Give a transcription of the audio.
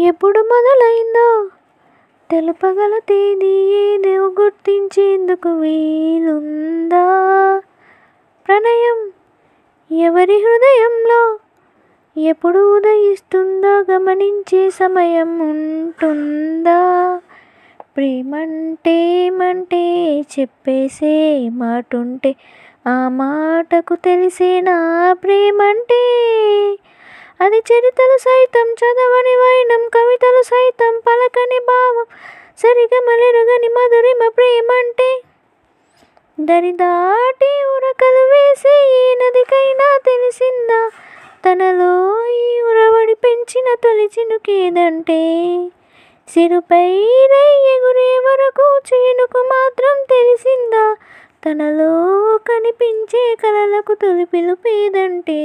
ఎప్పుడు మొదలైందో తెలుపగల తేదీ ఏదో గుర్తించేందుకు వీలుందా? ప్రణయం ఎవరి హృదయంలో ఎప్పుడు ఉదయిస్తుందో గమనించే సమయం ఉంటుందా? ప్రేమంటే ఏమంటే చెప్పేసే మాటుంటే ఆ మాటకు తెలిసేనా ప్రేమంటే? అది చరితలు సైతం చదవని వైనం, కవితలు సైతం పలకని భావం, సరిగమలెరుగని మధురిమ ప్రేమంటే. దరిదాటి ఉరకలు వేసే ఏ నదికైనా తెలిసిందా తనలో ఈ ఉరవడి పెంచిన తొలి చినుకేదంటే? సిరుపై రై ఎగురే వరకు చేనుకు మాత్రం తెలిసిందా తనలో కనిపించే కలలకు తొలి పిలుపేదంటే?